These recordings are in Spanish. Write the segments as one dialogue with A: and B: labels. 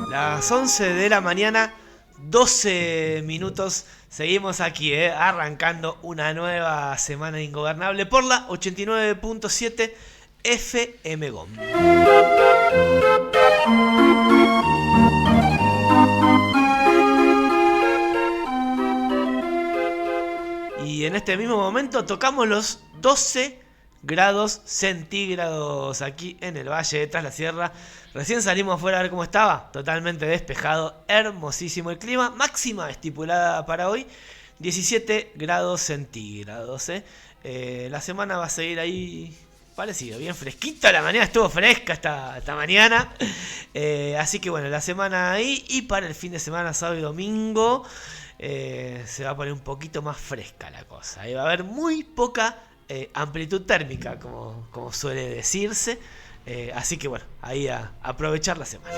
A: Las 11 de la mañana, 12 minutos. Seguimos aquí, arrancando una nueva semana ingobernable por la 89.7 FM GOM. Y en este mismo momento tocamos los 12 grados centígrados aquí en el Valle de Tras la Sierra. Recién salimos afuera a ver cómo estaba, totalmente despejado, hermosísimo el clima. Máxima estipulada para hoy, 17 grados centígrados. La semana va a seguir ahí parecido, bien fresquita. La mañana estuvo fresca esta mañana. Así que bueno, la semana ahí, y para el fin de semana, sábado y domingo, se va a poner un poquito más fresca la cosa. Ahí va a haber muy poca amplitud térmica, como suele decirse. Así que bueno, ahí a aprovechar la semana.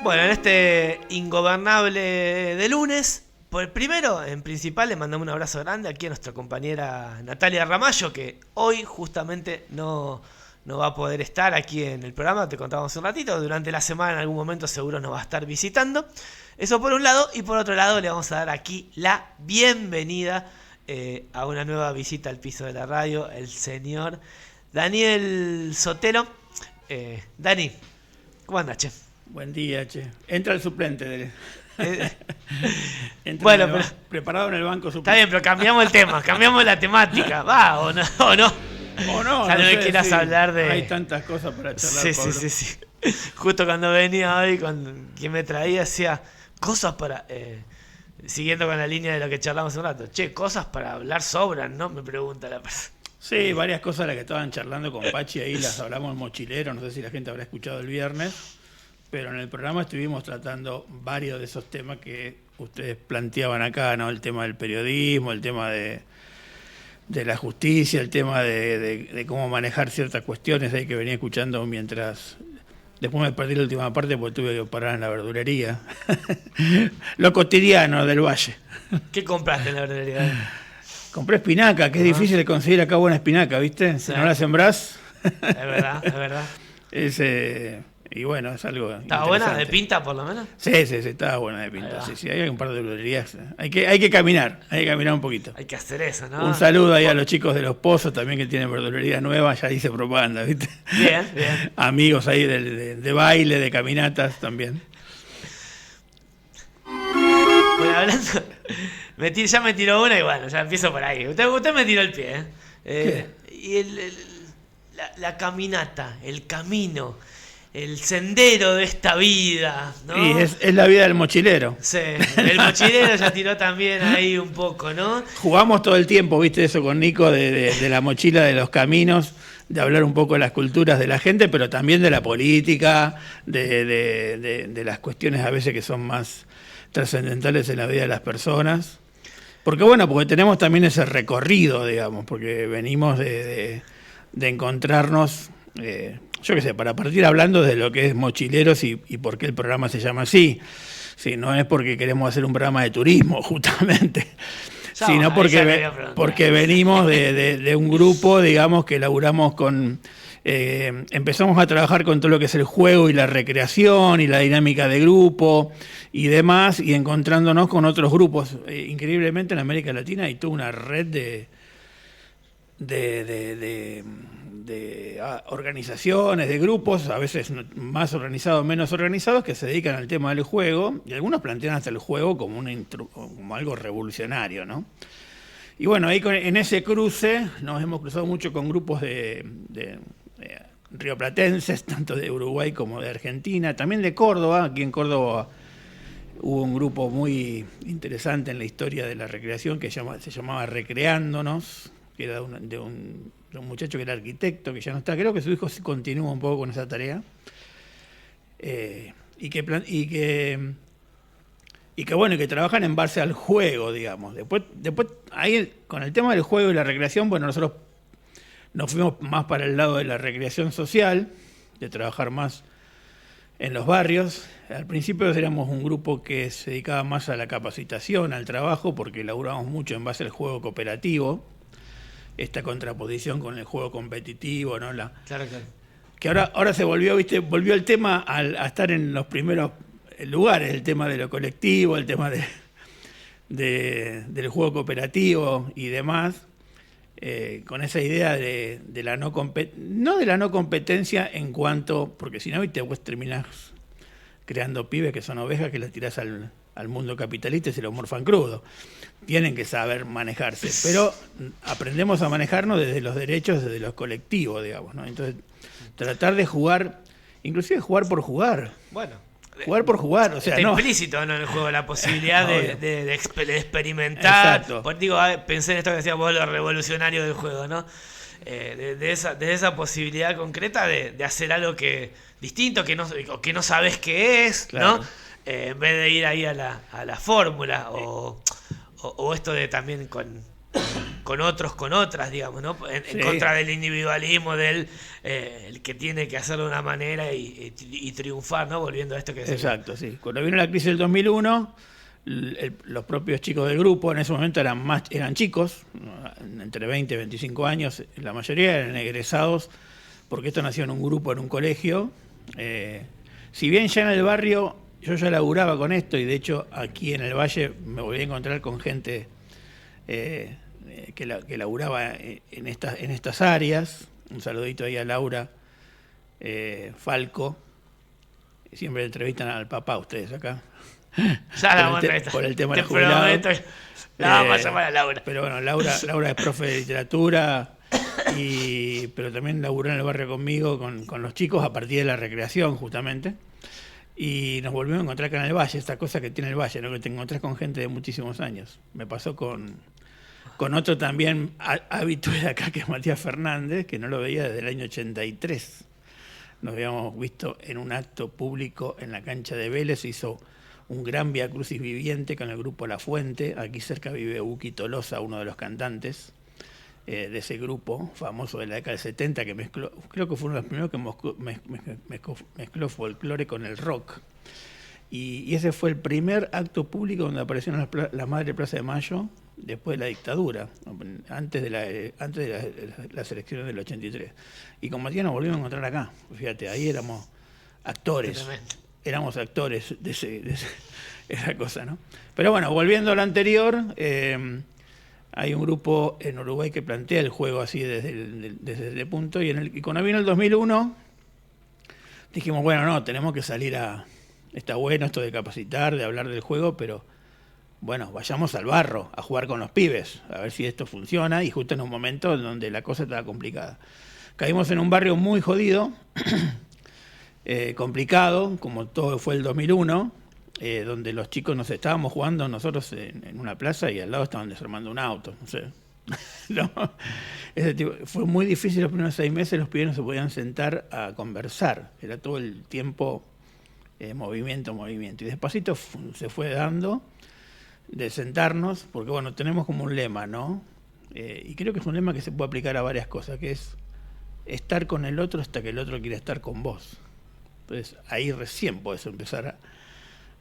A: Bueno, en este ingobernable de lunes, primero, en principal, le mandamos un abrazo grande aquí a nuestra compañera Natalia Ramallo, que hoy justamente no va a poder estar aquí en el programa. Te contábamos un ratito, durante la semana en algún momento seguro nos va a estar visitando. Eso por un lado, y por otro lado le vamos a dar aquí la bienvenida a una nueva visita al piso de la radio, el señor Daniel Sotelo. Dani, ¿cómo andas, che?
B: Buen día, che. Entra el suplente.
A: Bueno, pero
B: preparado en el banco suplente.
A: Está bien, pero cambiamos el tema, cambiamos la temática. ¿Va o no? ¿O no?
B: O no,
A: ya no me
B: sé,
A: quieras
B: sí.
A: hablar de...
B: Hay tantas cosas para charlar, Pablo.
A: Sí. Justo cuando venía hoy, quien me traía, decía cosas para... siguiendo con la línea de lo que charlamos hace un rato. Che, cosas para hablar sobran, ¿no? Me pregunta la persona.
B: Sí, varias cosas de las que estaban charlando con Pachi ahí, las hablamos en Mochilero, no sé si la gente habrá escuchado el viernes, pero en el programa estuvimos tratando varios de esos temas que ustedes planteaban acá, ¿no? El tema del periodismo, el tema de la justicia, el tema de cómo manejar ciertas cuestiones ahí que venía escuchando mientras... Después me perdí la última parte porque tuve que parar en la verdulería. Lo cotidiano del Valle.
A: ¿Qué compraste en la verdulería?
B: Compré espinaca, que es difícil de conseguir acá buena espinaca, ¿viste? Si no la sembrás...
A: Es verdad.
B: Y bueno, es algo
A: ¿Estaba buena de pinta, por lo menos?
B: Sí, estaba buena de pinta. Sí, hay un par de verdulerías. Hay que caminar un poquito.
A: Hay que hacer eso, ¿no?
B: Un saludo ahí a los chicos de Los Pozos también, que tienen verdulería nueva, ya hice propaganda, ¿viste?
A: Bien.
B: Amigos ahí de baile, de caminatas también.
A: Bueno, hablando... ya me tiró una y bueno, ya empiezo por ahí. Usted me tiró el pie, y la caminata, el camino, el sendero de esta vida, ¿no?
B: Y es la vida del mochilero.
A: Sí, el mochilero ya tiró también ahí un poco, ¿no?
B: Jugamos todo el tiempo, ¿viste? Eso con Nico, de la mochila de los caminos, de hablar un poco de las culturas de la gente, pero también de la política, de las cuestiones a veces que son más trascendentales en la vida de las personas. Porque tenemos también ese recorrido, digamos, porque venimos de encontrarnos... yo qué sé, para partir hablando de lo que es Mochileros y por qué el programa se llama así. Sí, no es porque queremos hacer un programa de turismo, justamente, sino porque venimos de un grupo, digamos, que laburamos con... empezamos a trabajar con todo lo que es el juego y la recreación y la dinámica de grupo y demás, y encontrándonos con otros grupos. Increíblemente en América Latina hay toda una red de organizaciones, de grupos, a veces más organizados, menos organizados, que se dedican al tema del juego, y algunos plantean hasta el juego como algo revolucionario, ¿no? Y bueno, ahí en ese cruce nos hemos cruzado mucho con grupos de rioplatenses, tanto de Uruguay como de Argentina, también de Córdoba. Aquí en Córdoba hubo un grupo muy interesante en la historia de la recreación que se llamaba Recreándonos, que era de un muchacho que era arquitecto, que ya no está, creo que su hijo continúa un poco con esa tarea. bueno, que trabajan en base al juego, digamos. Después ahí con el tema del juego y la recreación, bueno, nosotros nos fuimos más para el lado de la recreación social, de trabajar más en los barrios. Al principio éramos un grupo que se dedicaba más a la capacitación, al trabajo, porque laburábamos mucho en base al juego cooperativo, esta contraposición con el juego competitivo, ¿no?
A: Claro.
B: Que ahora se volvió el tema a estar en los primeros lugares, el tema de lo colectivo, el tema del juego cooperativo y demás, con esa idea de la no competencia en cuanto, porque si no, vos terminás creando pibes que son ovejas que las tirás al mundo capitalista y se los morfan crudo. Tienen que saber manejarse, pero aprendemos a manejarnos desde los derechos, desde los colectivos, digamos, ¿no? Entonces, tratar de jugar, inclusive jugar por jugar.
A: Bueno.
B: Jugar por jugar, o sea,
A: está
B: no.
A: implícito, ¿no? En el juego la posibilidad de experimentar.
B: Exacto.
A: Digo, pensé en esto que decías vos, lo revolucionario del juego, ¿no? De esa posibilidad concreta de hacer algo distinto, que no sabes qué es, claro, ¿no? En vez de ir ahí a la fórmula, o esto de también con otros, con otras, digamos, ¿no? En contra del individualismo, del el que tiene que hacerlo de una manera y triunfar, ¿no? Volviendo a esto que decía.
B: Exacto, sí. Cuando vino la crisis del 2001, los propios chicos del grupo en ese momento eran chicos, entre 20 y 25 años, la mayoría eran egresados, porque esto nació en un grupo, en un colegio. Si bien ya en el barrio yo ya laburaba con esto, y de hecho aquí en el Valle me volví a encontrar con gente que laburaba en estas áreas. Un saludito ahí a Laura Falco. Siempre entrevistan al papá ustedes acá.
A: Ya
B: por el tema de los jubilados.
A: La vamos a llamar a Laura.
B: Pero bueno, Laura es profe de literatura, pero también laburó en el barrio conmigo, con los chicos, a partir de la recreación, justamente. Y nos volvimos a encontrar acá en el Valle, esta cosa que tiene el Valle, ¿no? Que te encontrás con gente de muchísimos años. Me pasó con otro también habitual acá, que es Matías Fernández, que no lo veía desde el año 83. Nos habíamos visto en un acto público en la cancha de Vélez, hizo un gran Vía Crucis viviente con el grupo La Fuente. Aquí cerca vive Uki Tolosa, uno de los cantantes de ese grupo famoso de la década del 70, que creo que fue uno de los primeros que mezcló folclore con el rock. Y ese fue el primer acto público donde aparecieron las Madres Plaza de Mayo después de la dictadura, antes de las elecciones del 83. Y con Matías nos volvimos a encontrar acá. Fíjate, ahí éramos actores. Éramos actores de esa cosa, ¿no? Pero bueno, volviendo a lo anterior, hay un grupo en Uruguay que plantea el juego así desde el punto, y cuando vino el 2001 dijimos, bueno, no, tenemos que salir está bueno esto de capacitar, de hablar del juego, pero bueno, vayamos al barro a jugar con los pibes, a ver si esto funciona, y justo en un momento en donde la cosa estaba complicada. Caímos en un barrio muy jodido, complicado, como todo fue el 2001, donde los chicos nos estábamos jugando nosotros en una plaza y al lado estaban desarmando un auto, no sé. No, fue muy difícil los primeros 6 meses, los pibes no se podían sentar a conversar, era todo el tiempo movimiento, y despacito se fue dando de sentarnos, porque bueno, tenemos como un lema, ¿no? Y creo que es un lema que se puede aplicar a varias cosas, que es estar con el otro hasta que el otro quiera estar con vos. Entonces ahí recién podés empezar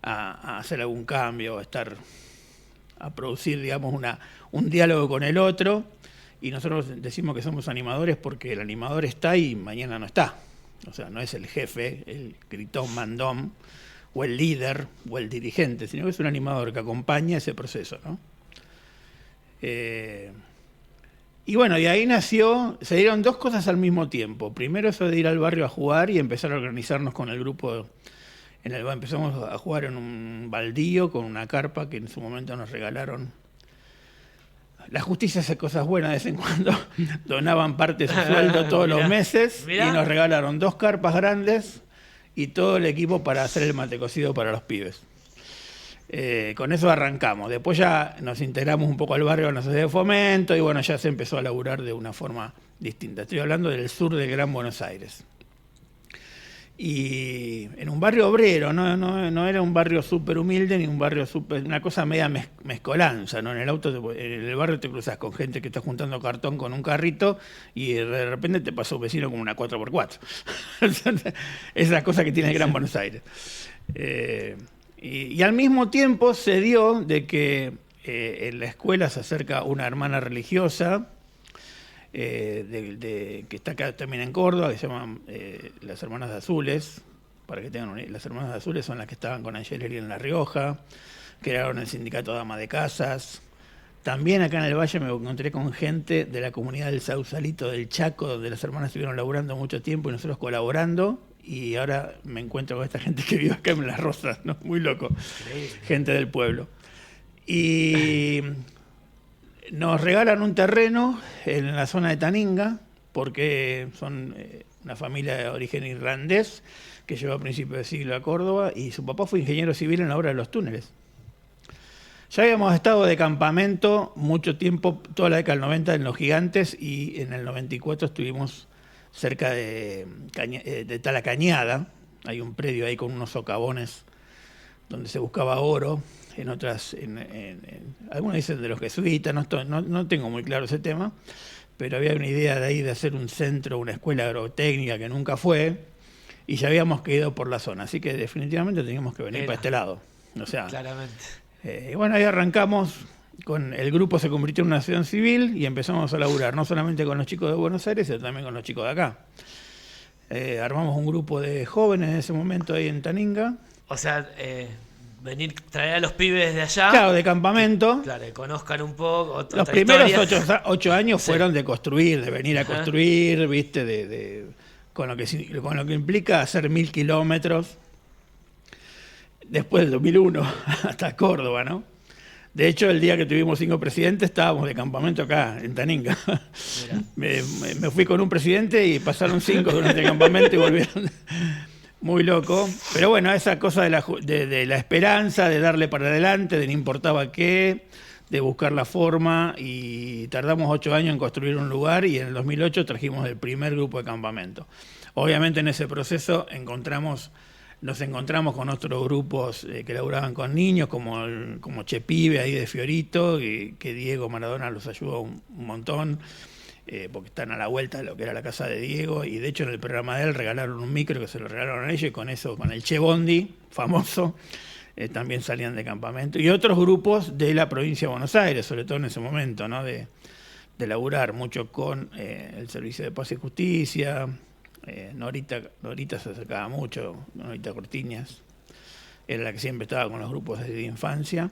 B: a hacer algún cambio, a producir, digamos, un diálogo con el otro. Y nosotros decimos que somos animadores porque el animador está y mañana no está. O sea, no es el jefe, el gritón, mandón, o el líder, o el dirigente, sino que es un animador que acompaña ese proceso, ¿no? Y bueno, y ahí se dieron 2 cosas al mismo tiempo. Primero eso de ir al barrio a jugar y empezar a organizarnos con el grupo. Empezamos a jugar en un baldío con una carpa que en su momento nos regalaron. La justicia hace cosas buenas de vez en cuando. Donaban parte de su sueldo todos los meses y nos regalaron 2 carpas grandes y todo el equipo para hacer el mate cocido para los pibes. Con eso arrancamos. Después ya nos integramos un poco al barrio con la sociedad de fomento y bueno, ya se empezó a laburar de una forma distinta. Estoy hablando del sur del Gran Buenos Aires. y en un barrio obrero, no era un barrio súper humilde ni un barrio súper, una cosa media mezcolanza, ¿no? En el barrio te cruzas con gente que está juntando cartón con un carrito y de repente te pasa un vecino con una 4x4. Esas cosas que tiene el Gran Buenos Aires. Y al mismo tiempo se dio de que en la escuela se acerca una hermana religiosa que está acá también en Córdoba, que se llaman las Hermanas Azules. Para que tengan las Hermanas Azules son las que estaban con Angeleri en La Rioja, crearon el sindicato de ama de casas. También acá en el Valle me encontré con gente de la comunidad del Sausalito del Chaco, donde las hermanas estuvieron laburando mucho tiempo y nosotros colaborando. Y ahora me encuentro con esta gente que vive acá en Las Rosas, ¿no? Muy loco. Increíble. Gente del pueblo. Y nos regalan un terreno en la zona de Taninga, porque son una familia de origen irlandés que llegó a principios de siglo a Córdoba y su papá fue ingeniero civil en la obra de los túneles. Ya habíamos estado de campamento mucho tiempo, toda la década del 90 en Los Gigantes, y en el 94 estuvimos cerca de Talacañada. Hay un predio ahí con unos socavones donde se buscaba oro. En otras, algunos dicen de los jesuitas, no tengo muy claro ese tema, pero había una idea de ahí de hacer un centro, una escuela agrotécnica que nunca fue, y ya habíamos caído por la zona, así que definitivamente teníamos que venir para este lado. O sea,
A: claramente.
B: Y bueno, ahí arrancamos, el grupo se convirtió en una asociación civil y empezamos a laburar, no solamente con los chicos de Buenos Aires, sino también con los chicos de acá. Armamos un grupo de jóvenes en ese momento ahí en Taninga.
A: O sea, traer a los pibes de allá.
B: Claro, de campamento.
A: Claro, que conozcan un poco.
B: Los primeros 8 años fueron de construir, de venir a construir, ¿viste? Con lo que implica hacer 1000 kilómetros. Después del 2001 hasta Córdoba, ¿no? De hecho, el día que tuvimos 5 presidentes estábamos de campamento acá, en Taninga. Me fui con un presidente y pasaron 5 durante el campamento y volvieron. Muy loco. Pero bueno, esa cosa de la esperanza, de darle para adelante, de no importaba qué, de buscar la forma, y tardamos 8 años en construir un lugar y en el 2008 trajimos el primer grupo de campamento. Obviamente en ese proceso nos encontramos con otros grupos que laburaban con niños, como Chepibe ahí de Fiorito, que Diego Maradona los ayudó un montón, porque están a la vuelta de lo que era la casa de Diego, y de hecho en el programa de él regalaron un micro que se lo regalaron a ellos, y con eso, con el Che Bondi, famoso, también salían de campamento. Y otros grupos de la provincia de Buenos Aires, sobre todo en ese momento, ¿no? De laburar mucho con el Servicio de Paz y Justicia. Norita se acercaba mucho, Norita Cortiñas, era la que siempre estaba con los grupos desde infancia.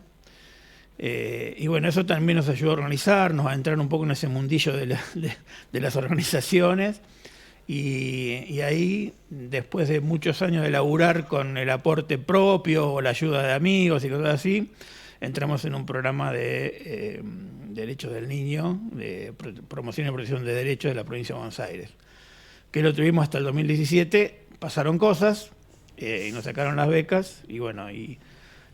B: Y bueno, eso también nos ayudó a organizarnos, a entrar un poco en ese mundillo de las organizaciones. Y ahí, después de muchos años de laburar con el aporte propio o la ayuda de amigos y cosas así, entramos en un programa de derechos del niño, de promoción y protección de derechos de la provincia de Buenos Aires, que lo tuvimos hasta el 2017, pasaron cosas y nos sacaron las becas, y bueno, y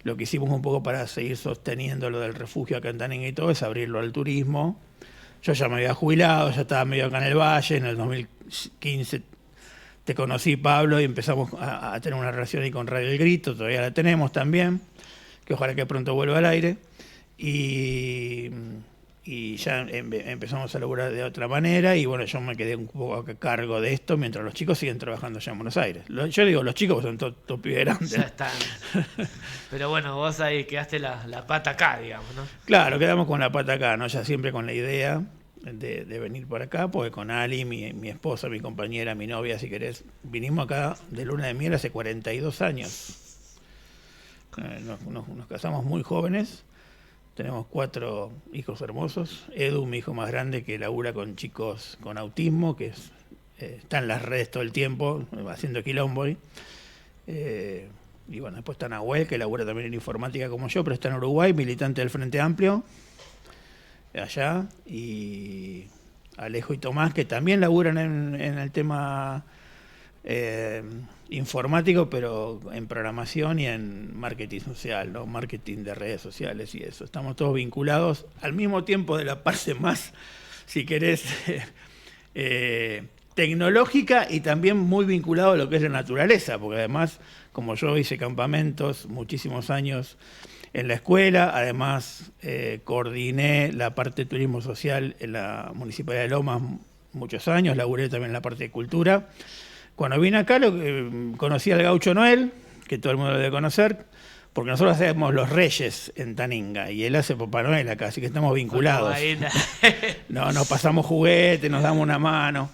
B: lo que hicimos un poco para seguir sosteniendo lo del refugio acá en Taninga y todo es abrirlo al turismo. Yo ya me había jubilado, ya estaba medio acá en el Valle, en el 2015 te conocí, Pablo, y empezamos a tener una relación ahí con Radio El Grito, todavía la tenemos también, que ojalá que pronto vuelva al aire, y ya empezamos a laburar de otra manera, y bueno, yo me quedé un poco a cargo de esto mientras los chicos siguen trabajando allá en Buenos Aires. Yo digo, los chicos son todos pibes grandes.
A: Ya están. Pero bueno, vos ahí quedaste la pata acá, digamos, ¿no?
B: Claro, quedamos con la pata acá, ¿no? Ya siempre con la idea de venir por acá, porque con Ali, mi esposa, mi compañera, mi novia, si querés, vinimos acá de luna de miel hace 42 años. Nos casamos muy jóvenes. Tenemos 4 hijos hermosos. Edu, mi hijo más grande, que labura con chicos con autismo, que está en las redes todo el tiempo, haciendo quilombo. Y bueno, después está Nahuel, que labura también en informática como yo, pero está en Uruguay, militante del Frente Amplio, allá. Y Alejo y Tomás, que también laburan en el tema informático, pero en programación y en marketing social, ¿no? Marketing de redes sociales y eso. Estamos todos vinculados al mismo tiempo de la parte más, si querés, tecnológica y también muy vinculado a lo que es la naturaleza, porque además, como yo hice campamentos muchísimos años en la escuela, además coordiné la parte de turismo social en la Municipalidad de Lomas muchos años, laburé también en la parte de cultura. Cuando vine acá conocí al Gaucho Noel, que todo el mundo lo debe conocer, porque nosotros hacemos los Reyes en Taninga y él hace Papá Noel acá, así que estamos vinculados. No, nos pasamos juguetes, nos damos una mano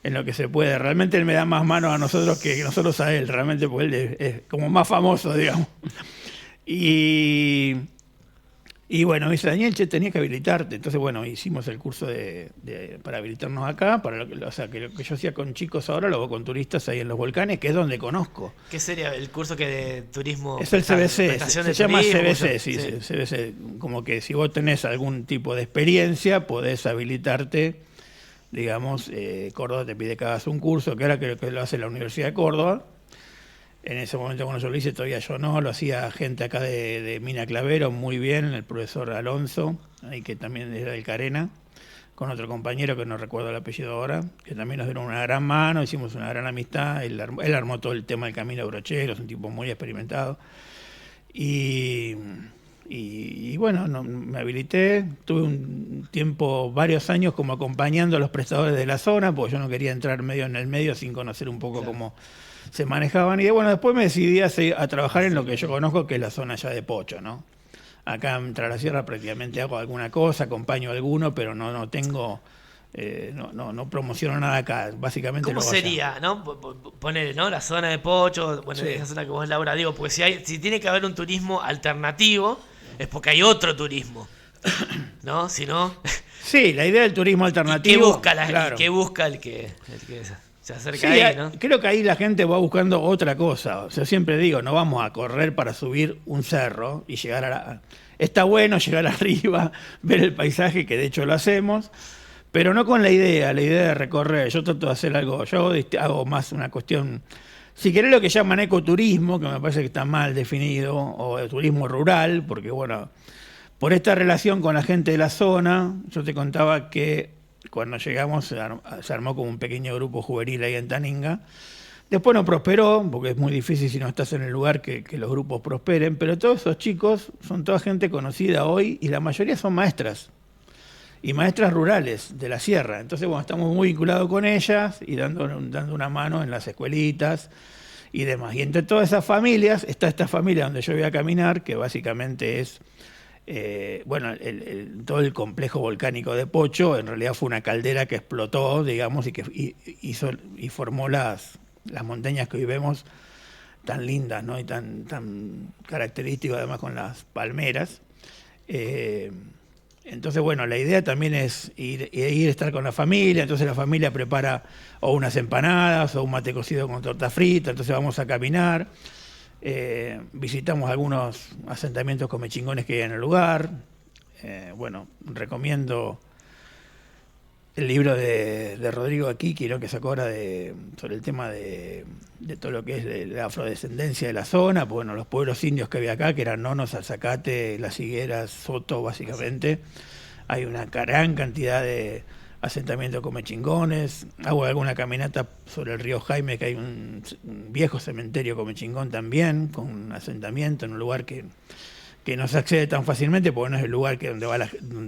B: en lo que se puede. Realmente él me da más manos a nosotros que nosotros a él, realmente, porque él es como más famoso, digamos. Y bueno, me dice, Daniel, che, tenías que habilitarte. Entonces, bueno, hicimos el curso para habilitarnos acá. O sea, que lo que yo hacía con chicos ahora lo hago con turistas ahí en los volcanes, que es donde conozco.
A: ¿Qué sería el curso que de turismo?
B: Es el CBC, se llama CBC,
A: sí.
B: CBC. Como que si vos tenés algún tipo de experiencia, podés habilitarte. Digamos, Córdoba te pide que hagas un curso, que ahora creo que lo hace la Universidad de Córdoba. En ese momento cuando yo lo hice, todavía yo no, lo hacía gente acá de Mina Clavero, muy bien, el profesor Alonso, ahí que también era del Carena, con otro compañero que no recuerdo el apellido ahora, que también nos dieron una gran mano, hicimos una gran amistad, él armó todo el tema del Camino Brochero, es un tipo muy experimentado. Y bueno, me habilité, tuve un tiempo, varios años como acompañando a los prestadores de la zona, porque yo no quería entrar medio en el medio sin conocer un poco cómo se manejaban. Y bueno, después me decidí a trabajar en lo que yo conozco, que es la zona ya de Pocho, ¿no? Acá en Traslasierra prácticamente hago alguna cosa, acompaño a alguno, pero no tengo... no promociono nada acá, básicamente.
A: ¿Cómo sería, no? Poner, ¿no? La zona de Pocho, bueno, esa zona que vos Laura, digo, porque si tiene que haber un turismo alternativo, es porque hay otro turismo, ¿no? Si no...
B: Sí, la idea del turismo alternativo...
A: ¿Qué busca el que se acerca
B: sí,
A: ahí, ¿no?
B: Creo que ahí la gente va buscando otra cosa. O sea, siempre digo, no vamos a correr para subir un cerro y llegar a la... Está bueno llegar arriba, ver el paisaje, que de hecho lo hacemos, pero no con la idea de recorrer. Yo trato de hacer algo, yo hago más una cuestión, si querés lo que llaman ecoturismo, que me parece que está mal definido, o turismo rural, porque bueno, por esta relación con la gente de la zona, yo te contaba que cuando llegamos se armó como un pequeño grupo juvenil ahí en Taninga. Después no prosperó, porque es muy difícil si no estás en el lugar que los grupos prosperen, pero todos esos chicos son toda gente conocida hoy y la mayoría son maestras. Y maestras rurales de la sierra. Entonces, bueno, estamos muy vinculados con ellas y dando una mano en las escuelitas y demás. Y entre todas esas familias está esta familia donde yo voy a caminar, que básicamente es, todo el complejo volcánico de Pocho. En realidad fue una caldera que explotó, digamos, y que formó las montañas que hoy vemos tan lindas, ¿no? Y tan características, además, con las palmeras. Entonces, bueno, la idea también es ir a estar con la familia. Entonces la familia prepara o unas empanadas o un mate cocido con torta frita. Entonces vamos a caminar, visitamos algunos asentamientos comechingones que hay en el lugar. Bueno, recomiendo el libro de Rodrigo Aquiki, ¿no? Que sacó ahora sobre el tema de todo lo que es la afrodescendencia de la zona. Pues, bueno, los pueblos indios que había acá, que eran nonos, alzacate, las higueras, soto, básicamente. Hay una gran cantidad de asentamientos comechingones. Hago alguna caminata sobre el río Jaime, que hay un viejo cementerio comechingón también, con un asentamiento en un lugar que no se accede tan fácilmente, porque no es el lugar donde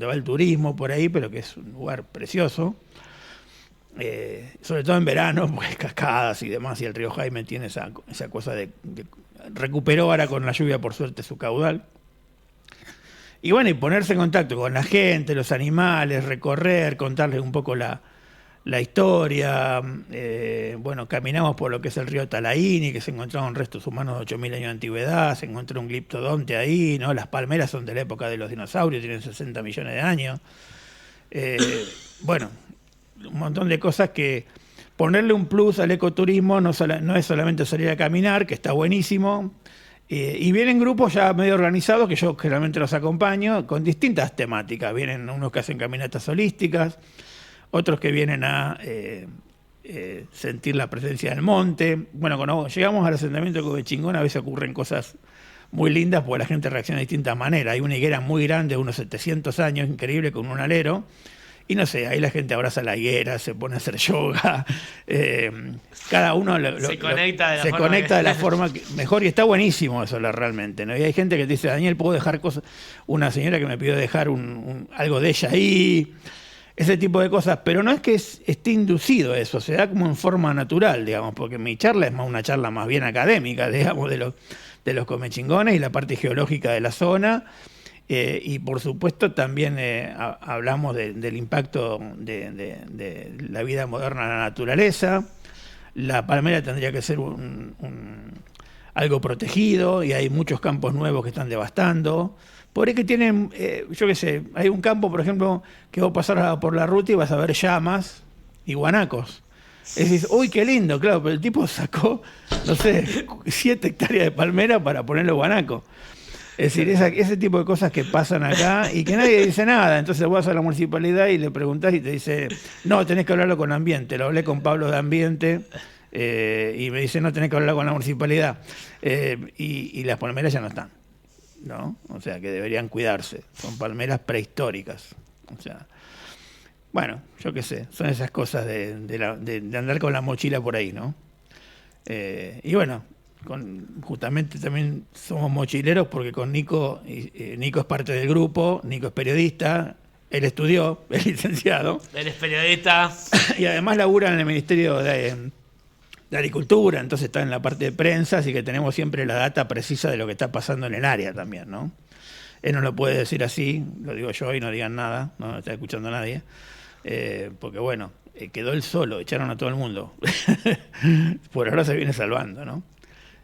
B: va el turismo por ahí, pero que es un lugar precioso. Sobre todo en verano, porque hay cascadas y demás, y el río Jaime tiene esa cosa recuperó ahora con la lluvia, por suerte, su caudal. Y bueno, y ponerse en contacto con la gente, los animales, recorrer, contarles un poco la historia. Bueno, caminamos por lo que es el río Talaini, que se encontraron restos humanos de 8.000 años de antigüedad, se encontró un gliptodonte ahí, ¿no? Las palmeras son de la época de los dinosaurios, tienen 60 millones de años. Bueno, un montón de cosas que ponerle un plus al ecoturismo no es solamente salir a caminar, que está buenísimo, y vienen grupos ya medio organizados, que yo generalmente los acompaño, con distintas temáticas. Vienen unos que hacen caminatas holísticas, otros que vienen a sentir la presencia del monte. Bueno, cuando llegamos al asentamiento de Comechingón, a veces ocurren cosas muy lindas, porque la gente reacciona de distintas maneras. Hay una higuera muy grande, de unos 700 años, increíble, con un alero, Y no sé, ahí la gente abraza la higuera, se pone a hacer yoga. Cada uno
A: se conecta
B: de la forma mejor, y está buenísimo eso realmente, ¿no? Y hay gente que te dice, Daniel, ¿puedo dejar cosas? Una señora que me pidió dejar algo de ella ahí, ese tipo de cosas, pero no es que esté inducido eso, se da como en forma natural, digamos, porque mi charla es más una charla más bien académica, digamos, de los comechingones y la parte geológica de la zona. Y por supuesto también hablamos del impacto de la vida moderna en la naturaleza. La palmera tendría que ser algo protegido y hay muchos campos nuevos que están devastando. Por ahí que tienen, yo qué sé, hay un campo, por ejemplo, que vos pasás por la ruta y vas a ver llamas y guanacos. Es decir, uy, qué lindo, claro, pero el tipo sacó, no sé, 7 hectáreas de palmera para ponerle guanaco. Es decir, ese tipo de cosas que pasan acá y que nadie dice nada. Entonces vos vas a la municipalidad y le preguntás y te dice, no, tenés que hablarlo con Ambiente. Lo hablé con Pablo de Ambiente y me dice, no, tenés que hablarlo con la municipalidad. Y las palmeras ya no están, ¿no? O sea, que deberían cuidarse. Son palmeras prehistóricas. O sea, bueno, yo qué sé, son esas cosas de andar con la mochila por ahí, ¿no? Y bueno, justamente también somos mochileros porque con Nico, Nico es parte del grupo, Nico es periodista, él estudió, es licenciado.
A: Él es periodista. Y
B: además labura en el Ministerio de Agricultura, entonces está en la parte de prensa, así que tenemos siempre la data precisa de lo que está pasando en el área también, ¿no? Él no lo puede decir así, lo digo yo y no digan nada, no está escuchando nadie, porque bueno, quedó él solo, echaron a todo el mundo. Por ahora se viene salvando, ¿no?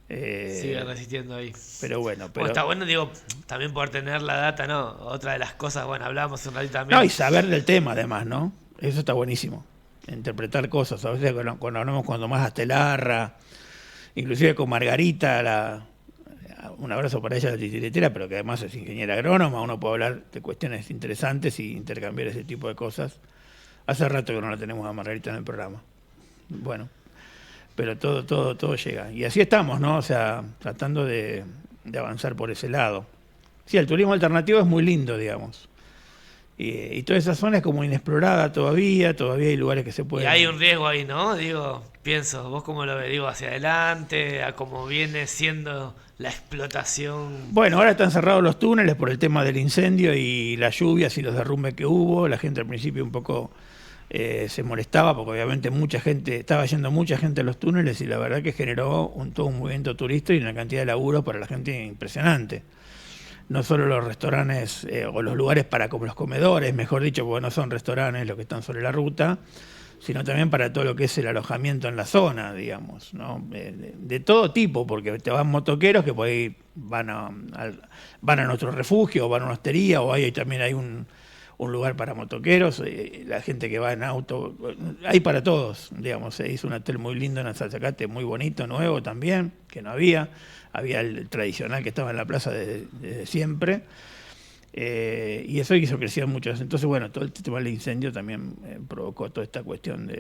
A: Sigue resistiendo ahí.
B: Pero bueno,
A: está bueno, digo, también poder tener la data, ¿no? Otra de las cosas, bueno, hablábamos un ratito también.
B: No, y saber del tema además, ¿no? Eso está buenísimo. Interpretar cosas, a veces cuando hablamos con Tomás Astelarra, inclusive con Margarita, un abrazo para ella, la titiritera, pero que además es ingeniera agrónoma, uno puede hablar de cuestiones interesantes y intercambiar ese tipo de cosas. Hace rato que no la tenemos a Margarita en el programa. Bueno, pero todo llega. Y así estamos, ¿no? O sea, tratando de avanzar por ese lado. Sí, el turismo alternativo es muy lindo, digamos. Y toda esa zona es como inexplorada todavía hay lugares que se pueden...
A: Y hay un riesgo ahí, ¿no? Digo, pienso, ¿vos cómo lo ves? Digo, hacia adelante, a cómo viene siendo la explotación.
B: Bueno, ahora están cerrados los túneles por el tema del incendio y las lluvias y los derrumbes que hubo. La gente al principio un poco se molestaba porque obviamente estaba yendo mucha gente a los túneles y la verdad que generó todo un movimiento turístico y una cantidad de laburo para la gente impresionante. No solo los restaurantes o los lugares para como los comedores, mejor dicho, porque no son restaurantes los que están sobre la ruta, sino también para todo lo que es el alojamiento en la zona, digamos, ¿no? De todo tipo, porque te van motoqueros que por ahí van a nuestro refugio, o van a una hostería, o también hay un lugar para motoqueros, la gente que va en auto, hay para todos, digamos. Se hizo un hotel muy lindo en Salzacate, muy bonito, nuevo también, que no había el tradicional que estaba en la plaza desde siempre, y eso hizo crecer mucho. Entonces, bueno, todo el tema del incendio también provocó toda esta cuestión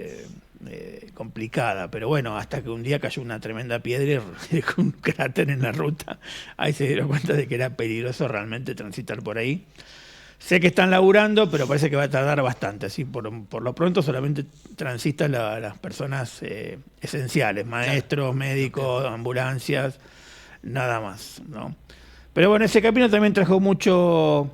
B: complicada, pero bueno, hasta que un día cayó una tremenda piedra y dejó un cráter en la ruta, ahí se dieron cuenta de que era peligroso realmente transitar por ahí. Sé que están laburando, pero parece que va a tardar bastante. Así por lo pronto solamente transitan las personas esenciales, maestros, médicos, ambulancias, nada más, ¿no? Pero bueno, ese camino también trajo mucho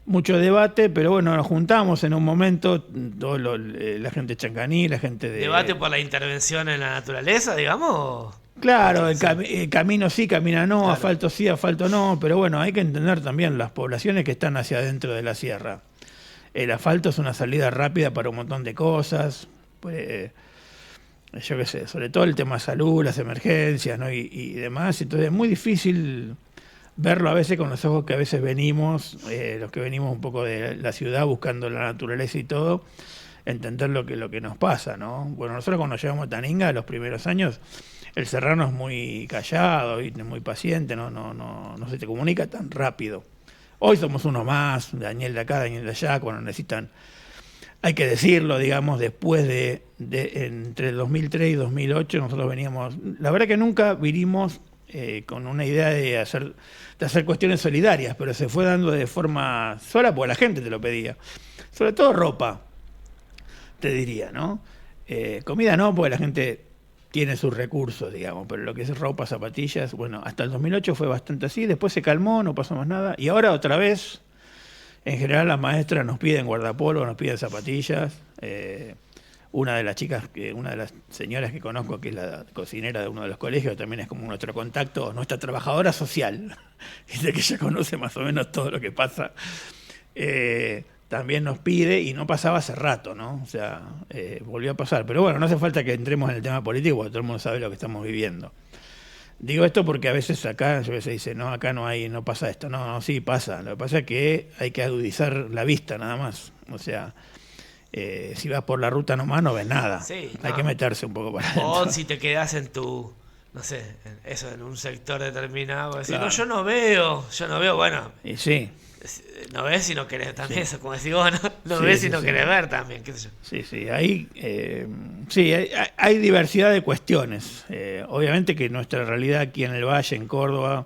B: debate, pero bueno, nos juntamos en un momento, la gente de Chancaní, la gente de...
A: ¿Debate por la intervención en la naturaleza, digamos?
B: Claro, el camino sí, camina no, claro. Asfalto sí, asfalto no, pero bueno, hay que entender también las poblaciones que están hacia adentro de la sierra. El asfalto es una salida rápida para un montón de cosas, pues, yo qué sé, sobre todo el tema de salud, las emergencias, ¿no? y demás, entonces es muy difícil verlo a veces con los ojos que a veces venimos, los que venimos un poco de la ciudad buscando la naturaleza y todo, entender lo que nos pasa, ¿no? Bueno, nosotros cuando llegamos a Taninga, los primeros años, el serrano es muy callado, y muy paciente, no se te comunica tan rápido. Hoy somos uno más, Daniel de acá, Daniel de allá, cuando necesitan, hay que decirlo, digamos, después de entre el 2003 y 2008 nosotros veníamos, la verdad que nunca vinimos con una idea de hacer cuestiones solidarias, pero se fue dando de forma sola porque la gente te lo pedía. Sobre todo ropa. te diría, ¿no? Comida no, porque la gente tiene sus recursos, digamos, pero lo que es ropa, zapatillas, bueno, hasta el 2008 fue bastante así, después se calmó, no pasó más nada, y ahora otra vez, en general las maestras nos piden guardapolvo, nos piden zapatillas. Una de las chicas, una de las señoras que conozco, que es la cocinera de uno de los colegios, también es como nuestro contacto, nuestra trabajadora social, dice que ella conoce más o menos todo lo que pasa. También nos pide, y no pasaba hace rato, ¿no? O sea, volvió a pasar. Pero bueno, no hace falta que entremos en el tema político, porque todo el mundo sabe lo que estamos viviendo. Digo esto porque a veces acá, yo a veces dice, no, acá no pasa esto. No, no, sí pasa. Lo que pasa es que hay que agudizar la vista nada más. O sea, si vas por la ruta nomás no ves nada.
A: Sí,
B: hay que meterse un poco para adentro.
A: O si te quedás en tu, no sé, en un sector determinado, decir,
B: Claro.
A: no, yo no veo, bueno,
B: Y sí.
A: no ves si no querés también, eso como decís vos, no
B: Sí,
A: ves
B: sí,
A: si no
B: sí.
A: querés ver también, qué sé yo.
B: Sí, sí, hay diversidad de cuestiones. Obviamente que nuestra realidad aquí en el Valle, en Córdoba,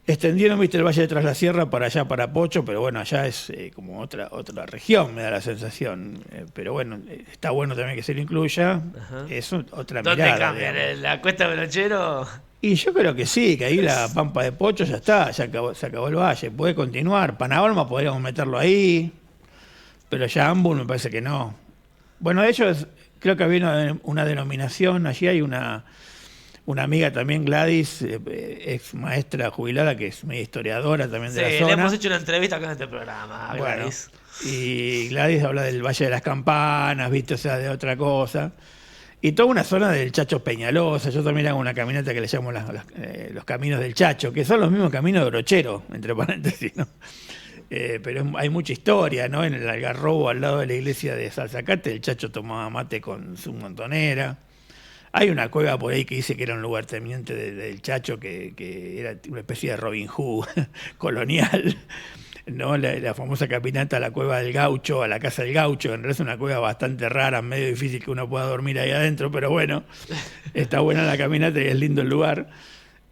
B: extendieron, viste, el Valle de Tras la Sierra para allá, para Pocho, pero bueno, allá es como otra región, me da la sensación. Pero bueno, está bueno también que se lo incluya.
A: Ajá.
B: Es otra
A: ¿Dónde
B: mirada,
A: cambian?
B: digamos.
A: ¿En la Cuesta Brochero?
B: Y yo creo que sí, que ahí la Pampa de Pocho ya está, se acabó el valle, puede continuar. Panaolma podríamos meterlo ahí, pero ya Ambul me parece que no. Bueno, de hecho, creo que había una denominación, allí hay una amiga también, Gladys, ex maestra jubilada, que es media historiadora también
A: Sí,
B: de la
A: le
B: zona.
A: hemos hecho una entrevista acá en este programa, a
B: Bueno,
A: Gladys.
B: y Gladys habla del Valle de las Campanas, viste, o sea, de otra cosa. Y toda una zona del Chacho Peñalosa. Yo también hago una caminata que le llamo los caminos del Chacho, que son los mismos caminos de Brochero, entre paréntesis, ¿no? Pero hay mucha historia, ¿no? En el Algarrobo, al lado de la iglesia de Salzacate, el Chacho tomaba mate con su montonera. Hay una cueva por ahí que dice que era un lugarteniente del Chacho, que era una especie de Robin Hood colonial, ¿no? La famosa caminata a la cueva del Gaucho, a la casa del Gaucho, en realidad es una cueva bastante rara, medio difícil que uno pueda dormir ahí adentro, pero bueno, está buena la caminata y es lindo el lugar.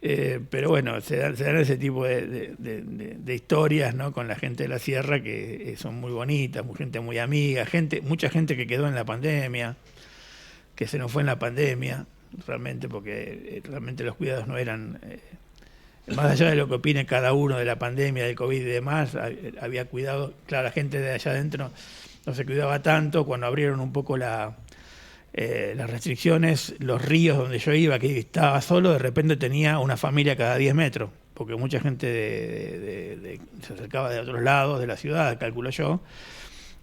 B: Pero bueno, se dan ese tipo de historias, ¿no? Con la gente de la sierra que son muy bonitas, gente muy amiga, mucha gente que quedó en la pandemia, que se nos fue en la pandemia, realmente, porque realmente los cuidados no eran... más allá de lo que opine cada uno de la pandemia, del COVID y demás, había cuidado, claro, la gente de allá adentro no se cuidaba tanto. Cuando abrieron un poco las restricciones, los ríos donde yo iba, que estaba solo, de repente tenía una familia cada 10 metros, porque mucha gente se acercaba de otros lados de la ciudad, calculo yo,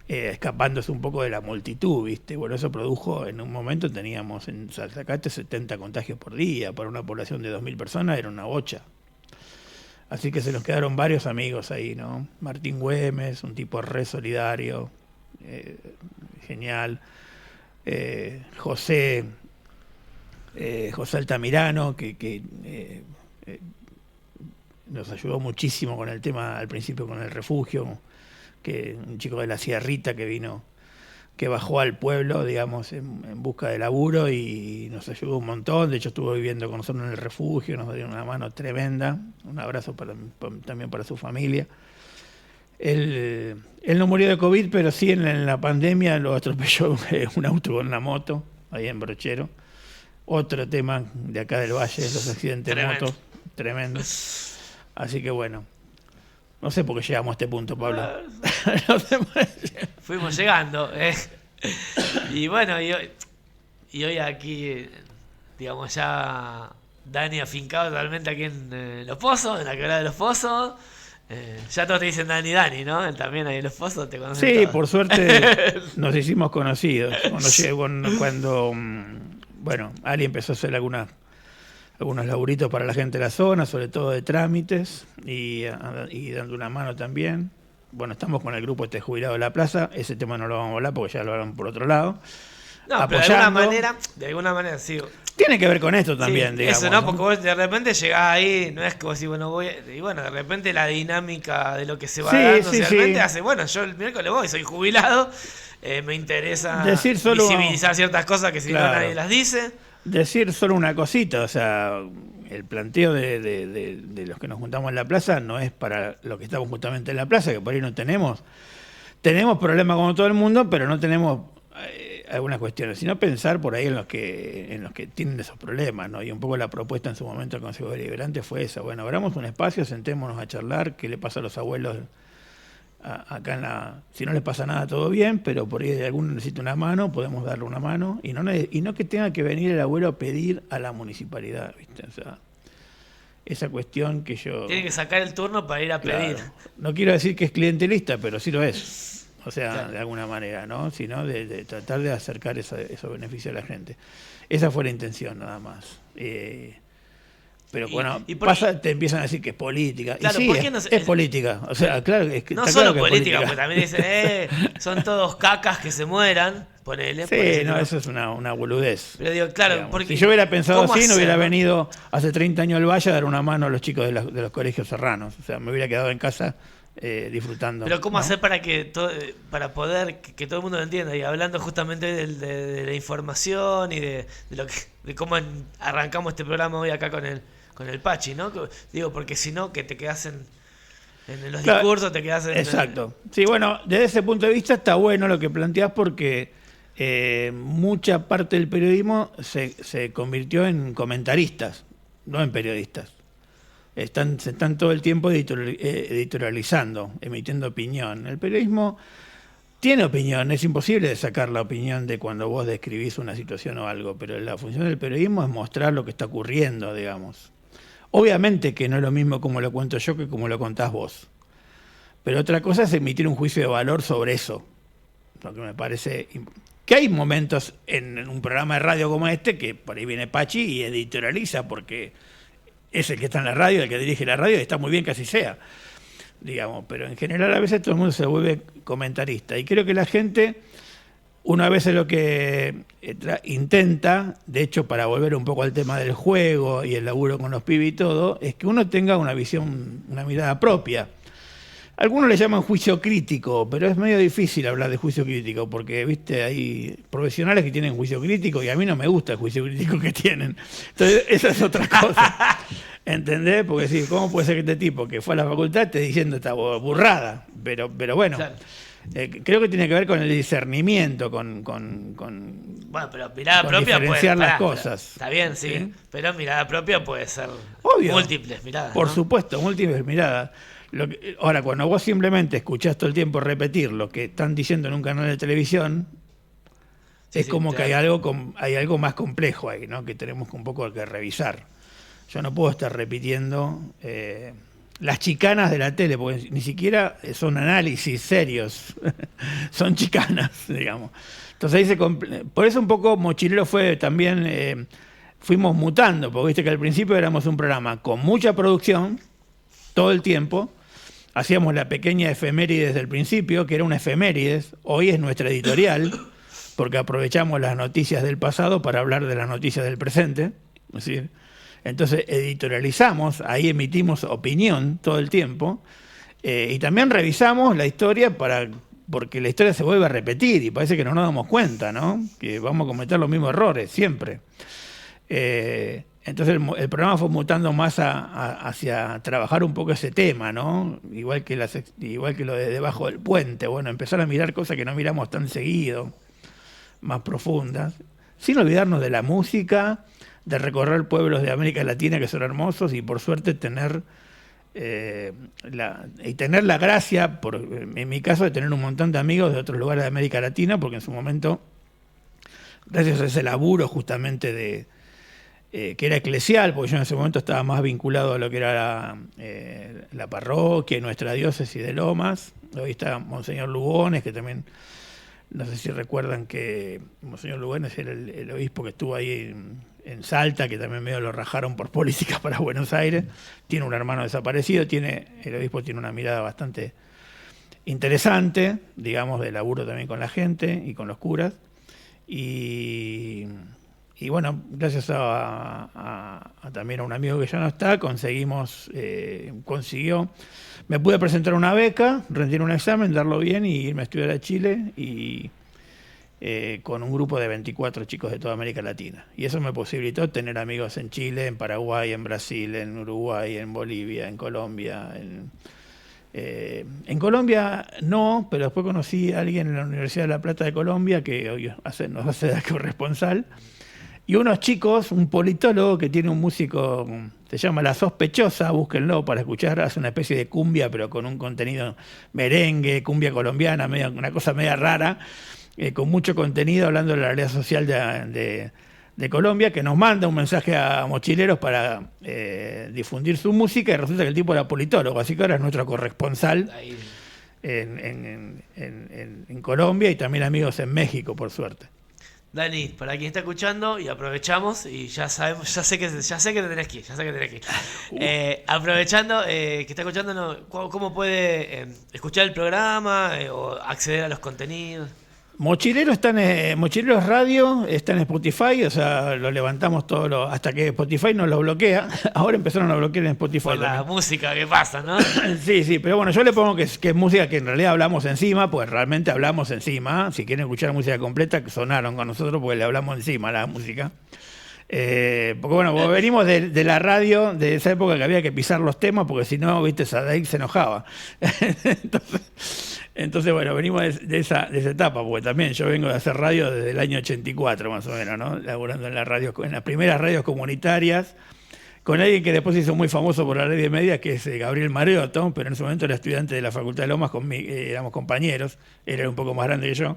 B: escapándose un poco de la multitud, ¿viste? Bueno, eso produjo, en un momento teníamos en Salzacate 70 contagios por día, para una población de 2.000 personas era una bocha. Así que se nos quedaron varios amigos ahí, ¿no? Martín Güemes, un tipo re solidario, genial. José Altamirano, que nos ayudó muchísimo con el tema al principio, con el refugio, que un chico de la Sierrita que vino, que bajó al pueblo, digamos, en busca de laburo y nos ayudó un montón. De hecho, estuvo viviendo con nosotros en el refugio, nos dio una mano tremenda. Un abrazo también para su familia. Él no murió de COVID, pero sí en la pandemia lo atropelló un auto con una moto, ahí en Brochero. Otro tema de acá del Valle, los accidentes de motos, tremendos. Así que bueno, no sé por qué llegamos a este punto, Pablo. No sé por qué.
A: Fuimos llegando. Y bueno, y hoy aquí, digamos, ya Dani afincado totalmente aquí en Los Pozos, en la quebrada de Los Pozos. Ya todos te dicen Dani, ¿no? También ahí en Los Pozos te conocen
B: Sí,
A: todos.
B: por suerte nos hicimos conocidos. Cuando bueno, Ali empezó a hacer algunos laburitos para la gente de la zona, sobre todo de trámites, y dando una mano también. Bueno, estamos con el grupo jubilado de la plaza, ese tema no lo vamos a hablar porque ya lo hablan por otro lado.
A: No, pero de alguna manera sí.
B: Tiene que ver con esto también,
A: Sí,
B: digamos.
A: eso, ¿no? Porque vos de repente llegás ahí, no es como si, bueno, voy... Y bueno, de repente la dinámica de lo que se va dando socialmente hace, bueno, yo el miércoles voy, soy jubilado, me interesa visibilizar ciertas cosas que si no nadie las dice.
B: Decir solo una cosita, o sea, el planteo de los que nos juntamos en la plaza no es para los que estamos justamente en la plaza, que por ahí no tenemos. Tenemos problemas como todo el mundo, pero no tenemos algunas cuestiones, sino pensar por ahí en los que tienen esos problemas, ¿no? Y un poco la propuesta en su momento del Consejo Deliberante fue esa. Bueno, abramos un espacio, sentémonos a charlar, qué le pasa a los abuelos acá si no les pasa nada, todo bien, pero por ahí alguno necesita una mano, podemos darle una mano, y no que tenga que venir el abuelo a pedir a la municipalidad, ¿viste? O sea, esa cuestión que yo...
A: Tiene que sacar el turno para ir a pedir.
B: Claro, no quiero decir que es clientelista, pero sí lo es. O sea,
A: Claro.
B: de alguna manera, ¿no? Sino de tratar de acercar esos beneficios a la gente. Esa fue la intención, nada más. Pero bueno, te empiezan a decir que es política.
A: Claro,
B: y sí,
A: ¿por qué no
B: es política. O sea, claro, es que
A: no
B: está
A: solo
B: claro que
A: política,
B: es
A: porque también dicen, son todos cacas que se mueran, ponele.
B: Sí, no, eso es una boludez.
A: Pero digo, claro, porque...
B: Si yo hubiera pensado así, no hubiera
A: hacer,
B: venido hace 30 años al Valle a dar una mano a los chicos de los colegios serranos. O sea, me hubiera quedado en casa disfrutando.
A: Pero ¿cómo
B: ¿no?
A: hacer para para poder que todo el mundo lo entienda? Y hablando justamente de la información y de cómo arrancamos este programa hoy acá con el Pachi, ¿no? Digo, porque si no, que te quedas en los discursos, te quedas en...
B: Exacto. Sí, bueno, desde ese punto de vista está bueno lo que planteás porque mucha parte del periodismo se convirtió en comentaristas, no en periodistas. Se están todo el tiempo editorializando, emitiendo opinión. El periodismo tiene opinión, es imposible de sacar la opinión de cuando vos describís una situación o algo, pero la función del periodismo es mostrar lo que está ocurriendo, digamos. Obviamente que no es lo mismo como lo cuento yo que como lo contás vos. Pero otra cosa es emitir un juicio de valor sobre eso. Lo que me parece... Que hay momentos en un programa de radio como este que por ahí viene Pachi y editorializa porque... es el que está en la radio, el que dirige la radio, y está muy bien que así sea, digamos, pero en general a veces todo el mundo se vuelve comentarista, y creo que la gente, una vez es lo que intenta, de hecho para volver un poco al tema del juego y el laburo con los pibes y todo, es que uno tenga una visión, una mirada propia. Algunos le llaman juicio crítico, pero es medio difícil hablar de juicio crítico, porque viste hay profesionales que tienen juicio crítico y a mí no me gusta el juicio crítico que tienen. Entonces, esa es otra cosa. ¿Entendés? Porque sí, ¿cómo puede ser que este tipo que fue a la facultad esté diciendo esta burrada? Pero bueno, claro. Creo que tiene que ver con el discernimiento, con
A: bueno, pero mirada propia
B: diferenciar las cosas.
A: Está bien, sí, pero mirada propia puede ser
B: obvio,
A: múltiples miradas.
B: Por
A: ¿no?
B: supuesto, múltiples miradas. Ahora, cuando vos simplemente escuchás todo el tiempo repetir lo que están diciendo en un canal de televisión, es como que hay algo más complejo ahí, ¿no? Que tenemos un poco que revisar. Yo no puedo estar repitiendo las chicanas de la tele, porque ni siquiera son análisis serios, son chicanas, digamos. Entonces por eso un poco Mochilero fue también, fuimos mutando, porque viste que al principio éramos un programa con mucha producción, todo el tiempo. Hacíamos la pequeña efemérides del principio, que era una efemérides, hoy es nuestra editorial, porque aprovechamos las noticias del pasado para hablar de las noticias del presente. Es decir, entonces editorializamos, ahí emitimos opinión todo el tiempo, y también revisamos la historia porque la historia se vuelve a repetir y parece que no nos damos cuenta, ¿no? Que vamos a cometer los mismos errores siempre. Entonces el programa fue mutando más hacia trabajar un poco ese tema, ¿no? Igual que lo de Debajo del Puente, bueno, empezar a mirar cosas que no miramos tan seguido, más profundas, sin olvidarnos de la música, de recorrer pueblos de América Latina que son hermosos y por suerte tener la gracia, en mi caso, de tener un montón de amigos de otros lugares de América Latina, porque en su momento, gracias a ese laburo justamente que era eclesial, porque yo en ese momento estaba más vinculado a lo que era la parroquia y nuestra diócesis de Lomas. Hoy está Monseñor Lugones, que también, no sé si recuerdan que Monseñor Lugones era el obispo que estuvo ahí en Salta, que también medio lo rajaron por políticas para Buenos Aires. Tiene un hermano desaparecido, el obispo tiene una mirada bastante interesante, digamos, de laburo también con la gente y con los curas. Y bueno, gracias también a un amigo que ya no está, me pude presentar una beca, rendir un examen, darlo bien y irme a estudiar a Chile y con un grupo de 24 chicos de toda América Latina. Y eso me posibilitó tener amigos en Chile, en Paraguay, en Brasil, en Uruguay, en Bolivia, en Colombia, En Colombia no, pero después conocí a alguien en la Universidad de La Plata de Colombia que hoy nos hace de corresponsal. Y unos chicos, un politólogo que tiene un músico, se llama La Sospechosa, búsquenlo para escuchar, hace una especie de cumbia, pero con un contenido merengue, cumbia colombiana, una cosa media rara, con mucho contenido hablando de la realidad social de Colombia, que nos manda un mensaje a Mochileros para difundir su música, y resulta que el tipo era politólogo, así que ahora es nuestro corresponsal en Colombia y también amigos en México, por suerte.
A: Dani, para quien está escuchando, y aprovechamos, y ya sabemos, ya sé que te tenés que ir, aprovechando que está escuchando, ¿cómo puede escuchar el programa o acceder a los contenidos?
B: Mochileros Radio está en Spotify, o sea, lo levantamos hasta que Spotify nos lo bloquea. Ahora empezaron a bloquear en Spotify.
A: Por la música que pasa, ¿no?
B: Sí, pero bueno, yo le pongo que es música que en realidad hablamos encima, pues realmente hablamos encima. Si quieren escuchar música completa, sonaron con nosotros porque le hablamos encima a la música. Porque bueno, venimos de la radio, de esa época que había que pisar los temas, porque si no, viste, Sadek se enojaba. Entonces, bueno, venimos de esa etapa, porque también yo vengo de hacer radio desde el año 84, más o menos, ¿no? Laburando en las primeras radios comunitarias, con alguien que después se hizo muy famoso por la ley de medios, que es Gabriel Mareoto, pero en ese momento era estudiante de la Facultad de Lomas, éramos compañeros, él era un poco más grande que yo.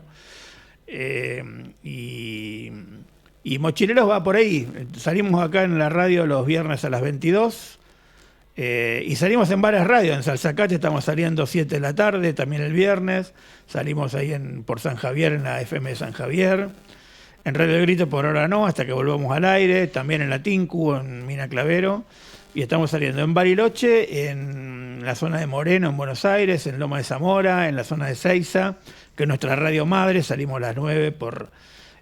B: Y Mochileros va por ahí. Salimos acá en la radio los viernes a las 22. Y salimos en varias radios. En Salzacate estamos saliendo 7 de la tarde, también el viernes. Salimos ahí por San Javier, en la FM de San Javier. En Radio El Grito por ahora no, hasta que volvamos al aire. También en la Tinku, en Mina Clavero. Y estamos saliendo en Bariloche, en la zona de Moreno, en Buenos Aires, en Loma de Zamora, en la zona de Seiza, que es nuestra radio madre. Salimos a las 9 por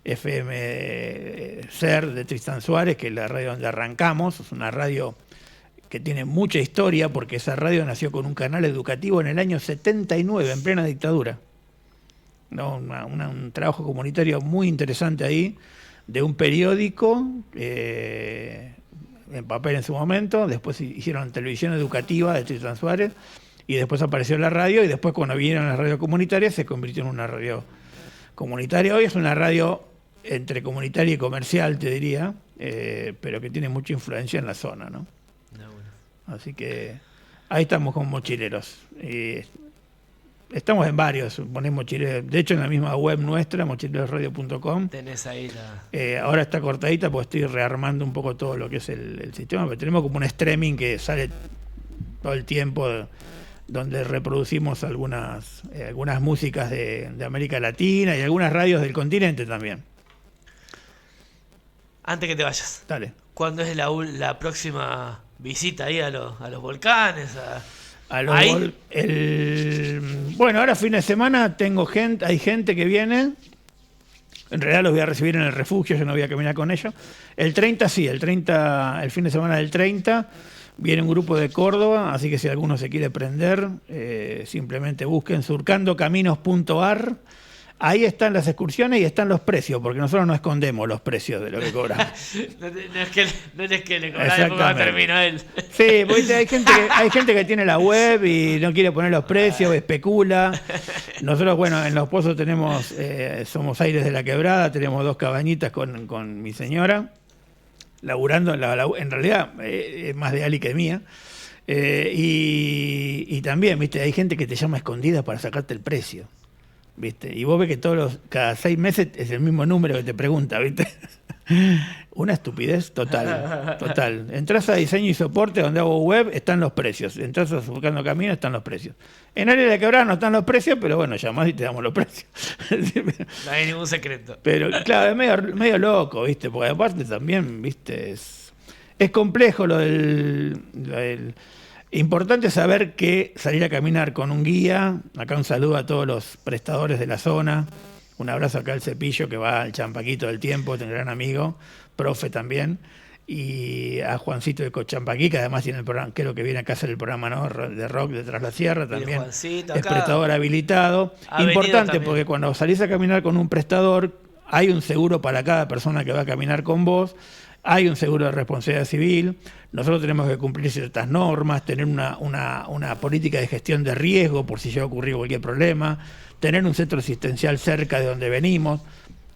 B: FM SER de Tristan Suárez, que es la radio donde arrancamos. Es una radio que tiene mucha historia, porque esa radio nació con un canal educativo en el año 79, en plena dictadura. ¿No? Un trabajo comunitario muy interesante ahí, de un periódico en papel en su momento. Después hicieron televisión educativa de Tristan Suárez, y después apareció la radio, y después cuando vinieron las radios comunitarias se convirtió en una radio comunitaria. Hoy es una radio entre comunitaria y comercial, te diría, pero que tiene mucha influencia en la zona, ¿no? Así que ahí estamos con Mochileros. Estamos en varios, ponés Mochileros. De hecho, en la misma web nuestra, mochilerosradio.com.
A: Tenés ahí
B: ahora está cortadita porque estoy rearmando un poco todo lo que es el sistema, pero tenemos como un streaming que sale todo el tiempo, donde reproducimos algunas músicas de América Latina y algunas radios del continente también.
A: Antes que te vayas,
B: dale.
A: ¿Cuándo es la próxima visita ahí a los volcanes?
B: Bueno, ahora fin de semana hay gente que viene. En realidad los voy a recibir en el refugio, yo no voy a caminar con ellos. El 30 sí, el fin de semana del 30 viene un grupo de Córdoba, así que si alguno se quiere prender, simplemente busquen surcandocaminos.ar. Ahí están las excursiones y están los precios, porque nosotros no escondemos los precios de lo que cobramos.
A: no es que le cobramos después cuando termina él.
B: Sí, porque hay gente que tiene la web y no quiere poner los precios, especula. Nosotros, bueno, en Los Pozos somos Aires de la Quebrada, tenemos 2 cabañitas con mi señora, laburando, en realidad es más de Ali que mía. Y también, viste, hay gente que te llama escondida para sacarte el precio. ¿Viste? Y vos ves que cada 6 meses es el mismo número que te pregunta, ¿viste? Una estupidez total. Entrás a diseño y soporte, donde hago web, están los precios. Entrás a Surcando Camino, están los precios. En Área de la Quebrada no están los precios, pero bueno, llamás y te damos los precios.
A: No hay ningún secreto.
B: Pero claro, es medio loco, ¿viste? Porque aparte también, ¿viste? Es complejo lo del importante saber que salir a caminar con un guía. Acá un saludo a todos los prestadores de la zona. Un abrazo acá al Cepillo, que va al Champaquito del Tiempo, es un gran amigo, profe también. Y a Juancito de Cochampaquí, que además tiene el programa, creo que viene acá a hacer el programa, ¿no?, de rock de Tras la Sierra también. Es prestador habilitado. Importante porque cuando salís a caminar con un prestador, hay un seguro para cada persona que va a caminar con vos. Hay un seguro de responsabilidad civil, nosotros tenemos que cumplir ciertas normas, tener una política de gestión de riesgo por si llega a ocurrir cualquier problema, tener un centro asistencial cerca de donde venimos.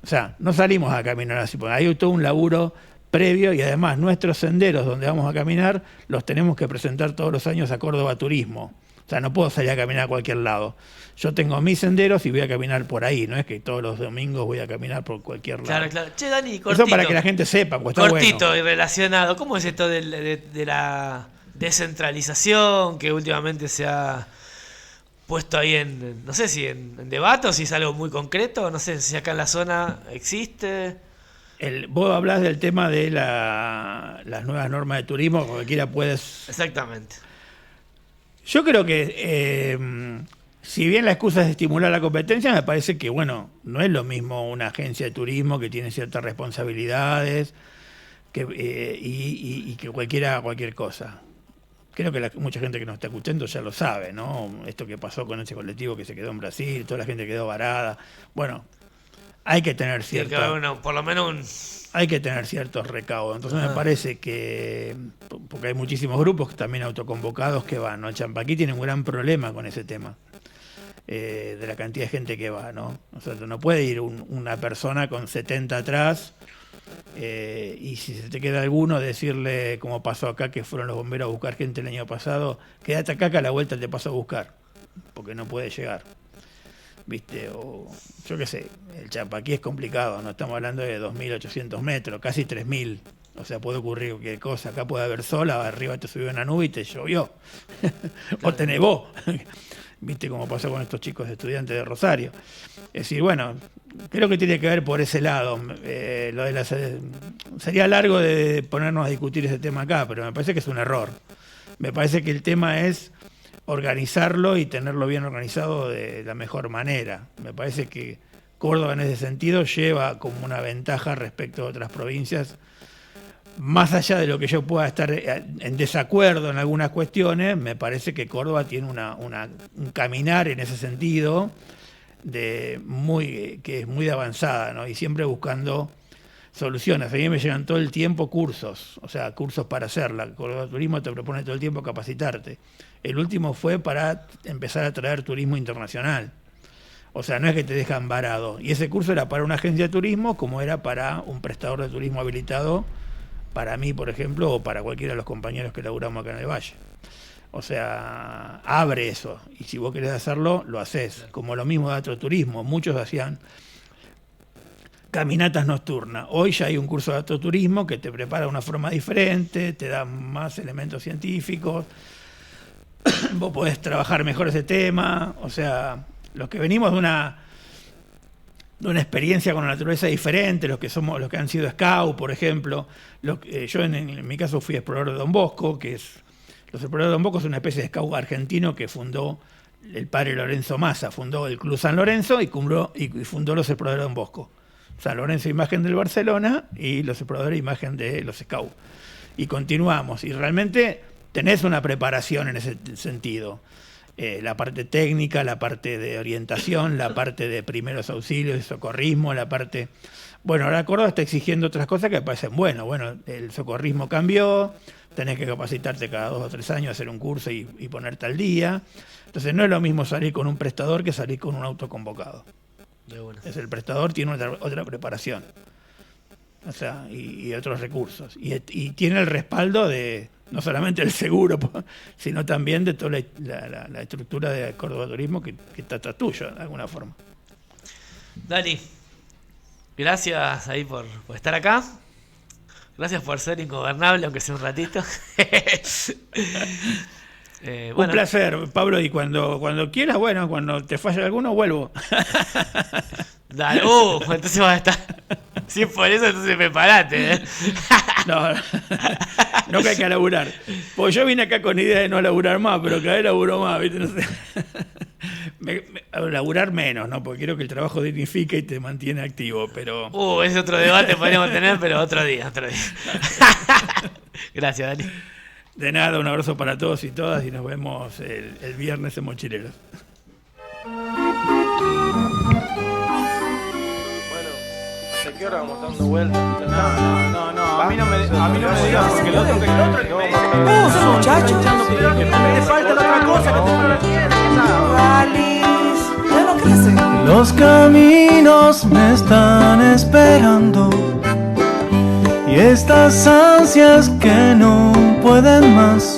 B: O sea, no salimos a caminar así, porque hay todo un laburo previo y además nuestros senderos donde vamos a caminar los tenemos que presentar todos los años a Córdoba Turismo. O sea, no puedo salir a caminar a cualquier lado. Yo tengo mis senderos y voy a caminar por ahí, no es que todos los domingos voy a caminar por cualquier lado.
A: Claro, claro. Che, Dani, cortito.
B: Eso para que la gente sepa, pues está
A: cortito
B: bueno.
A: Y relacionado. ¿Cómo es esto de la descentralización que últimamente se ha puesto ahí no sé si en debate o si es algo muy concreto? No sé si acá en la zona existe.
B: Vos hablás del tema de las nuevas normas de turismo, cualquiera puedes...
A: Exactamente.
B: Yo creo que, si bien la excusa es estimular la competencia, me parece que, bueno, no es lo mismo una agencia de turismo que tiene ciertas responsabilidades y que cualquier cosa. Creo que mucha gente que nos está escuchando ya lo sabe, ¿no? Esto que pasó con ese colectivo que se quedó en Brasil, toda la gente quedó varada. Bueno, hay que tener
A: por lo menos
B: hay que tener ciertos recaudos. Entonces me parece que, porque hay muchísimos grupos también autoconvocados que van, ¿no? Champaquí tiene un gran problema con ese tema, de la cantidad de gente que va, ¿no? O sea, no puede ir una persona con 70 atrás, y si se te queda alguno, decirle, como pasó acá, que fueron los bomberos a buscar gente el año pasado, quédate acá que a la vuelta te paso a buscar, porque no puede llegar. ¿Viste? O yo qué sé, el Champaquí es complicado, no estamos hablando de 2.800 metros, casi 3.000, o sea, puede ocurrir cualquier cosa, acá puede haber sol, arriba te subió una nube y te llovió, o te nevó, ¿viste? Como pasó con estos chicos estudiantes de Rosario. Es decir, bueno, creo que tiene que ver por ese lado. Sería largo de ponernos a discutir ese tema acá, pero me parece que es un error. Me parece que el tema es organizarlo y tenerlo bien organizado de la mejor manera. Me parece que Córdoba en ese sentido lleva como una ventaja respecto a otras provincias, más allá de lo que yo pueda estar en desacuerdo en algunas cuestiones. Me parece que Córdoba tiene un caminar en ese sentido que es muy de avanzada, ¿no? Y siempre buscando soluciones. A mí me llegan todo el tiempo cursos, o sea, cursos para hacerla. Córdoba Turismo te propone todo el tiempo capacitarte. El último fue para empezar a traer turismo internacional. O sea, no es que te dejan varado. Y ese curso era para una agencia de turismo, como era para un prestador de turismo habilitado, para mí, por ejemplo, o para cualquiera de los compañeros que laburamos acá en el Valle. O sea, abre eso. Y si vos querés hacerlo, lo haces. Como lo mismo de agroturismo. Muchos hacían caminatas nocturnas. Hoy ya hay un curso de agroturismo que te prepara de una forma diferente, te da más elementos científicos, vos podés trabajar mejor ese tema. O sea, los que venimos de una experiencia con la naturaleza diferente, los que han sido scout, por ejemplo. Yo en mi caso fui explorador de Don Bosco, los exploradores de Don Bosco es una especie de scout argentino que fundó el padre Lorenzo Massa, fundó el Club San Lorenzo y fundó los exploradores de Don Bosco. San Lorenzo, imagen del Barcelona, y los exploradores, imagen de los scouts. Y continuamos, y realmente tenés una preparación en ese sentido. La parte técnica, la parte de orientación, la parte de primeros auxilios, de socorrismo, la parte... Bueno, ahora Córdoba está exigiendo otras cosas que me parecen buenas. Bueno, el socorrismo cambió, tenés que capacitarte cada 2 o 3 años, hacer un curso y ponerte al día. Entonces no es lo mismo salir con un prestador que salir con un autoconvocado. Bueno. El prestador tiene otra preparación, o sea, y otros recursos. Y tiene el respaldo de no solamente el seguro, sino también de toda la estructura de Córdoba Turismo que está tuyo de alguna forma.
A: Dani, gracias ahí por estar acá. Gracias por ser ingobernable, aunque sea un ratito.
B: Bueno. Un placer, Pablo, y cuando quieras, bueno, cuando te falle alguno, vuelvo.
A: Dale, entonces vas a estar. Si por eso, entonces preparate.
B: No que hay que laburar. Pues yo vine acá con idea de no laburar más, pero cada vez laburo más, ¿viste? No sé. Laburar menos, ¿no? Porque quiero que el trabajo dignifique y te mantiene activo, pero...
A: Ese otro debate podríamos tener, pero otro día. Gracias, Dani.
B: De nada, un abrazo para todos y todas y nos vemos el viernes en Mochileros.
A: Bueno,
C: ¿Hasta qué hora vamos dando vueltas?
D: No, a mí no me digas porque el otro que me dice.
E: Vos, muchacho.
D: Que me falta la otra cosa que tú no la tienes.
E: Alice, ya no crece.
F: Los caminos me están esperando y estas ansias que no pueden más